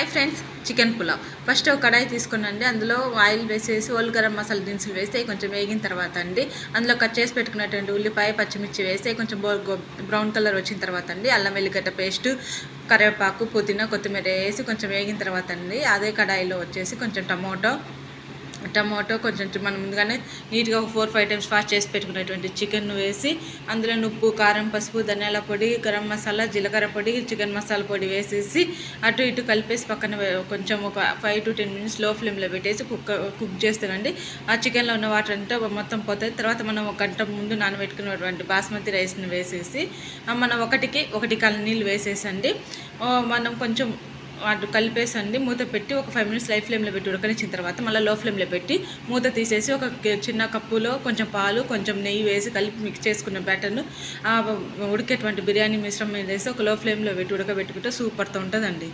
Hi friends, chicken pulao. First ఒక కడాయి తీసుకున్నాండి. అందులో oil వేసేసి ఓల్ గరం మసాలా దినుసులు వేస్తే కొంచెం వేగిన తర్వాత అండి అందులో కట్ చేసి పెట్టుకున్నటువంటి ఉల్లిపాయ, పచ్చిమిర్చి వేస్తే కొంచెం బ్రౌన్ కలర్ వచ్చిన తర్వాత అండి అల్లం వెల్లిగడ్డ పేస్ట్, కరివేపాకు, పుదీనా, కొత్తిమీర వేసి కొంచెం వేగిన తర్వాత అండి అదే కడాయిలో వచ్చేసి కొంచెం టమాటో కొంచెం మనం ముందుగానే నీట్గా ఒక 4-5 టైమ్స్ వాష్ చేసి పెట్టుకున్నటువంటి చికెన్ వేసి అందులో ఉప్పు, కారం, పసుపు, ధనియాల పొడి, గరం మసాలా, జీలకర్ర పొడి, చికెన్ మసాలా పొడి వేసేసి అటు ఇటు కలిపేసి పక్కన కొంచెం ఒక 5 to 10 minutes లో ఫ్లేమ్లో పెట్టేసి కుక్ చేస్తానండి. ఆ చికెన్లో ఉన్న వాటర్ అంతా మొత్తం పోతుంది. తర్వాత మనం ఒక గంట ముందు నానబెట్టుకున్నటువంటి బాస్మతి రైస్ని వేసేసి మనం ఒకటి కాల నీళ్ళు వేసేసండి మనం కొంచెం వాటి కలిపేసండి మూత పెట్టి ఒక 5 minutes లై ఫ్లేమ్లో పెట్టి ఉడకనిచ్చిన తర్వాత మళ్ళీ లో ఫ్లేమ్లో పెట్టి మూత తీసేసి ఒక చిన్న కప్పులో కొంచెం పాలు, కొంచెం నెయ్యి వేసి కలిపి మిక్స్ చేసుకున్న బ్యాటర్ను ఉడికేటువంటి బిర్యానీ మిశ్రమం వేసి ఒక లో ఫ్లేమ్లో పెట్టి ఉడకబెట్టుకుంటే సూపర్తో ఉంటుందండి.